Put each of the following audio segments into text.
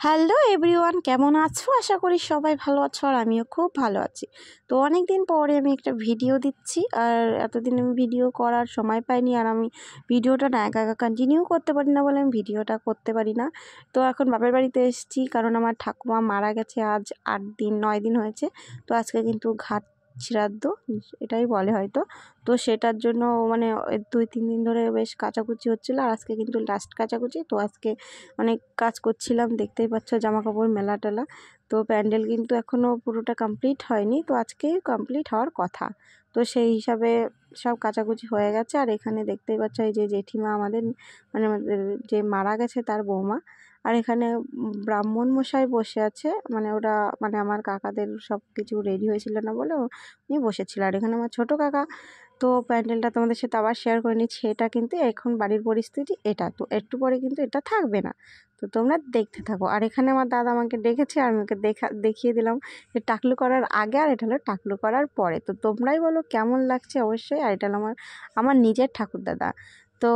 Hello everyone, কেমন আছো? আশা করি সবাই ভালো আছো আর আমিও খুব ভালো আছি। তো অনেক দিন পরে আমি একটা ভিডিও দিচ্ছি, আর এতদিন আমি ভিডিও করার সময় পাইনি, আর আমি ভিডিওটা না একা একা কন্টিনিউ করতে পারি না বলে আমি ভিডিওটা করতে পারি না। তো এখন বাপের বাড়িতে এসেছি, কারণ আমার ঠাকুমা মারা গেছে আজ 8 দিন 9 দিন হয়েছে। তো আজকে কিন্তু ঘাট শ্রাদ্ধ, এটাই বলে হয়তো। তো সেটার জন্য মানে 2-3 দিন ধরে বেশ কাচাকুচি হচ্ছিলো, আর আজকে কিন্তু লাস্ট কাচাকুচি। তো আজকে অনেক কাজ করছিলাম, দেখতেই পাচ্ছ, জামা কাপড় মেলা টেলা। তো প্যান্ডেল কিন্তু এখনও পুরোটা কমপ্লিট হয়নি, তো আজকেই কমপ্লিট হওয়ার কথা। তো সেই হিসাবে সব কাচাকুচি হয়ে গেছে। আর এখানে দেখতেই পাচ্ছ এই যে জেঠিমা আমাদের আমাদের যে মারা গেছে তার বৌমা, আর এখানে ব্রাহ্মণ মশাই বসে আছে। ওরা আমার কাকাদের সব কিছু রেডি হয়েছিল না বলে উনি বসেছিল। আর এখানে আমার ছোটো কাকা। তো প্যান্ডেলটা তোমাদের সাথে আবার শেয়ার করে নিচ্ছি। এটা কিন্তু এখন বাড়ির পরিস্থিতি এটা, তো একটু পরে কিন্তু এটা থাকবে না। তো তোমরা দেখতে থাকো। আর এখানে আমার দাদা আমাকে ডেকেছে, আর আমাকে দেখিয়ে দিলাম যে টাকলু করার আগে, আর এটা হলো টাকলু করার পরে। তো তোমরাই বলো কেমন লাগছে অবশ্যই। আর এটা হলো আমার নিজের ঠাকুর দাদা। তো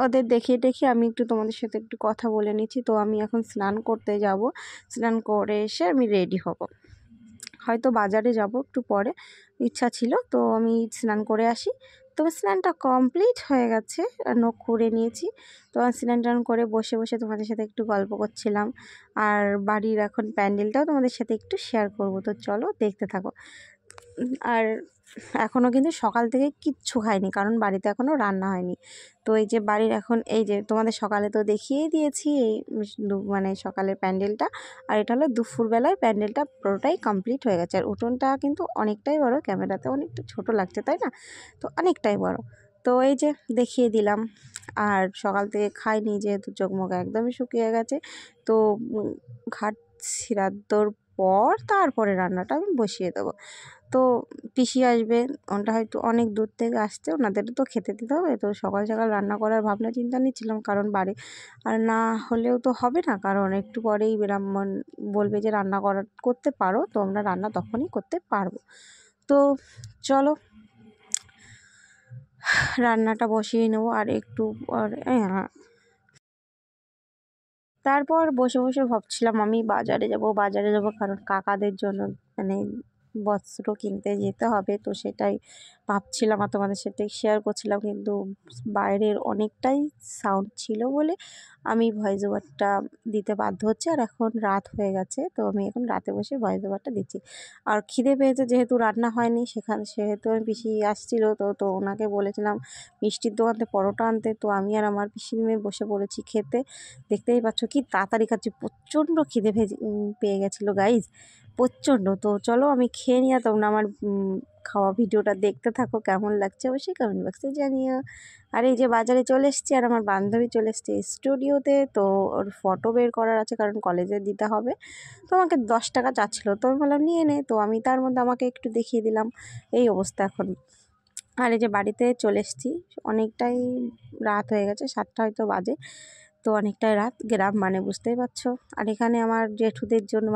ওদের দেখিয়ে আমি একটু তোমাদের সাথে একটু কথা বলে নিচ্ছি। তো আমি এখন স্নান করতে যাব, স্নান করে এসে আমি রেডি হব, হয়তো বাজারে যাব একটু পরে, ইচ্ছা ছিল। তো আমি স্নান করে আসি। তো স্নানটা কমপ্লিট হয়ে গেছে, নখ করে নিয়েছি। তো স্নান টান করে বসে বসে তোমাদের সাথে একটু গল্প করছিলাম, আর বাড়ির এখন প্যান্ডেলটাও তোমাদের সাথে একটু শেয়ার করব। তো চলো দেখতে থাকো। আর এখনও কিন্তু সকাল থেকে কিচ্ছু খাইনি, কারণ বাড়িতে এখনও রান্না হয়নি। তো এই যে বাড়ির এখন এই যে তোমাদের সকালে তো দেখিয়েই দিয়েছি এই সকালের প্যান্ডেলটা। আর এটা হলো দুপুরবেলায় প্যান্ডেলটা পুরোটাই কমপ্লিট হয়ে গেছে। আর উঠোনটা কিন্তু অনেকটাই বড়, ক্যামেরাতে অনেকটা ছোট লাগছে তাই না? তো অনেকটাই বড়। তো এই যে দেখিয়ে দিলাম। আর সকাল থেকে খাইনি যেহেতু চোখ মুখ একদমই শুকিয়ে গেছে। তো ঘাট শ্রাদ্ধর পর তারপরে রান্নাটা আমি বসিয়ে দেবো। তো পিসি আসবে, ওটা হয়তো অনেক দূর থেকে আসছে, ওনাদেরও তো খেতে দিতে হবে। তো সকাল সকাল রান্না করার ভাবনা চিন্তা নিচ্ছিলাম, কারণ বাড়ি আর না হলেও তো হবে না, কারণ একটু পরেই ব্রাহ্মণ বলবে যে রান্না করতে পারো, তো আমরা রান্না তখনই করতে পারবো। তো চলো রান্নাটা বসিয়ে নেবো। আর একটু পর তারপর বসে বসে ভাবছিলাম আমি বাজারে যাব, কারণ কাকাদের জন্য বস্ত্র কিনতে যেতে হবে। তো সেটাই ভাবছিলাম আর তোমাদের সাথে শেয়ার করছিলাম, কিন্তু বাইরের অনেকটাই সাউন্ড ছিল বলে আমি ভয়েস ওভারটা দিতে বাধ্য হচ্ছে। আর এখন রাত হয়ে গেছে, তো আমি এখন রাতে বসে ভয়েস ওভারটা দিচ্ছি। আর খিদে পেয়েছে, যেহেতু রান্না হয়নি সেহেতু আমি পিসি আসছিল, তো ওনাকে বলেছিলাম মিষ্টির দোকান থেকে পরোটা আনতে। তো আমি আর আমার পিসির মেয়ে বসে পড়েছি খেতে। দেখতেই পাচ্ছ কি তাড়াতাড়ি খাচ্ছি, প্রচণ্ড খিদে পেয়ে গেছিলো গাইজ, প্রচণ্ড। তো চলো আমি খেয়ে নিয়ে তোমরা আমার খাওয়া ভিডিওটা দেখতে থাকো, কেমন লাগছে অবশ্যই কমেন্ট বক্সে জানিও। আর এই যে বাজারে চলে এসেছি, আর আমার বান্ধবী চলে এসছে স্টুডিওতে। তো ওর ফটো বের করার আছে, কারণ কলেজে দিতে হবে। তো আমাকে 10 টাকা চাচ্ছিলো, তো আমি বললাম নিয়ে নে। তো আমি তার মধ্যে আমাকে একটু দেখিয়ে দিলাম এই অবস্থা এখন। আর এই যে বাড়িতে চলে এসেছি, অনেকটাই রাত হয়ে গেছে, 7টা হয়তো বাজে। তো অনেকটাই রাত, গ্রাম বুঝতেই পারছো। আর এখানে আমার জেঠুদের জন্য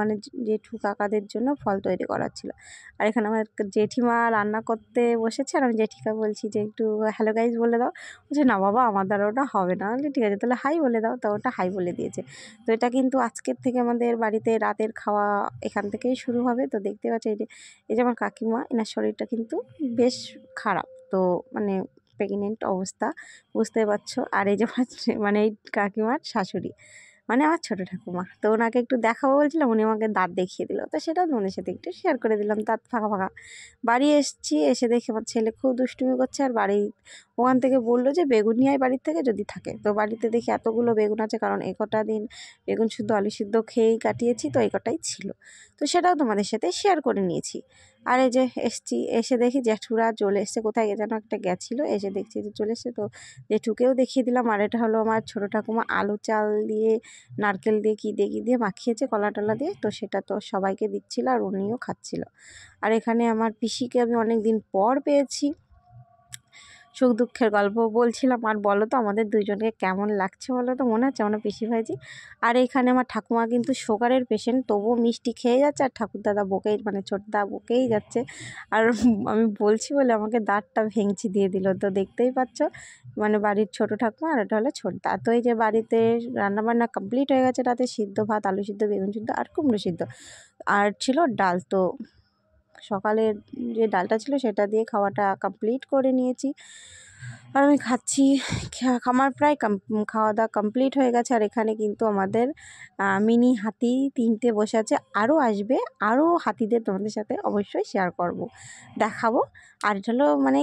জেঠু কাকাদের জন্য ফল তৈরি করার ছিল। আর এখানে আমার জেঠিমা রান্না করতে বসেছে, আর আমি জেঠিকা বলছি যে একটু হ্যালো গাইজ বলে দাও। বলছে না বাবা, আমার দ্বারা ওটা হবে না। বলছি ঠিক আছে তাহলে হাই বলে দাও। তো ওটা হাই বলে দিয়েছে। তো এটা কিন্তু আজকের থেকে আমাদের বাড়িতে রাতের খাওয়া এখান থেকেই শুরু হবে। তো দেখতে পাচ্ছি এই যে আমার কাকিমা, এনার শরীরটা কিন্তু বেশ খারাপ। তো প্রেগনেন্ট অবস্থা, বুঝতে পারছো। আর এই যে এই কাকিমার শাশুড়ি, আমার ছোটো ঠাকুমা। তো ওনাকে একটু দেখাবো বলছিলাম, উনি আমাকে দাঁত দেখিয়ে দিল। তো সেটাও তোমাদের সাথে একটু শেয়ার করে দিলাম, দাঁত ফাঁকা ফাঁকা। বাড়ি এসেছি, এসে দেখে আমার ছেলে খুব দুষ্টুমি করছে। আর ওখান থেকে বললো যে বেগুন নিয়ে আয় বাড়ির থেকে যদি থাকে। তো বাড়িতে দেখি এতগুলো বেগুন আছে, কারণ কটা দিন বেগুন শুদ্ধ আলু সিদ্ধ খেয়েই কাটিয়েছি, তো কটাই ছিল। তো সেটাও তোমাদের সাথে শেয়ার করে নিয়েছি। আর এই যে এসছি, এসে দেখি জেঠুরা চলে এসছে, কোথায় যেন একটা গেছিলো, এসে দেখছি যে চলে এসছে। তো জেঠুকেও দেখিয়ে দিলাম। আর এটা হলো আমার ছোটো ঠাকুমা আলু চাল দিয়ে নারকেল দিয়ে কী দিয়ে মাখিয়েছে, কলা টলা দিয়ে। তো সেটা তো সবাইকে দিচ্ছিল, আর উনিও খাচ্ছিল। আর এখানে আমার পিসিকে আমি অনেক দিন পর পেয়েছি। সুখ দুঃখের গল্প বলছিলাম। আর বলো তো আমাদের দুজনকে কেমন লাগছে বলো তো, মনে হচ্ছে আমরা পিসি ভাইজি। আর এখানে আমার ঠাকুমা কিন্তু সুগারের পেশেন্ট, তবুও মিষ্টি খেয়ে যাচ্ছে, আর ঠাকুরদাদা বকেই মানে ছোটদা বকেই যাচ্ছে। আর আমি বলছি বলে আমাকে দাঁতটা ভেঙচি দিয়ে দিল। তো দেখতেই পাচ্ছ মানে বাড়ির ছোটো ঠাকুমা আর এটা হলো ছোটদা। তো এই যে বাড়িতে রান্নাবান্না কমপ্লিট হয়ে গেছে, রাতে সিদ্ধ ভাত, আলু সিদ্ধ, বেগুন সিদ্ধ আর কুমড়ো সিদ্ধ, আর ছিল ডাল। তো সকালের যে ডালটা ছিল সেটা দিয়ে খাওয়াটা কমপ্লিট করে নিয়েছি। আর আমি খাচ্ছি, আমার প্রায় খাওয়া দাওয়া কমপ্লিট হয়ে গেছে। আর এখানে কিন্তু আমাদের মিনি হাতি 3টে বসে আছে, আরও আসবে, আরও হাতিদের তোমাদের সাথে অবশ্যই শেয়ার করব, দেখাবো। আর এটা হলো মানে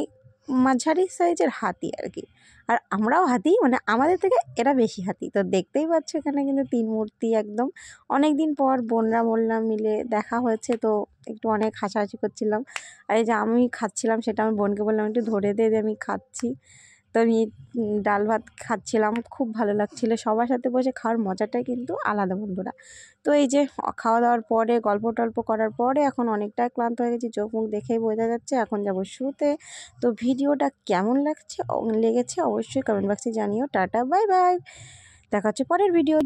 মাঝারি সাইজের হাতি আর কি। আর আমরাও হাতি, মানে আমাদের থেকে এরা বেশি হাতি। তো দেখতেই পাচ্ছ এখানে কিন্তু 3 মূর্তি একদম। অনেক দিন পর বোনরা মোল্লা মিলে দেখা হয়েছে, তো একটু অনেক হাসাহাসি করছিলাম। আর এই যে আমি খাচ্ছিলাম, সেটা আমি বোনকে বললাম একটু ধরে দে, আমি খাচ্ছি। তো আমি ডাল ভাত খাচ্ছিলাম, খুব ভালো লাগছিলো। সবার সাথে বসে খাওয়ার মজাটাই কিন্তু আলাদা বন্ধুরা। তো এই যে খাওয়া দাওয়ার পরে গল্প টল্প করার পরে এখন অনেকটাই ক্লান্ত হয়ে গেছি, চোখ মুখ দেখেই বোঝা যাচ্ছে। এখন যাব শুতে। তো ভিডিওটা কেমন লেগেছে অবশ্যই কমেন্ট বক্সে জানিও। টাটা, বাই বাই, দেখা হচ্ছে পরের ভিডিও।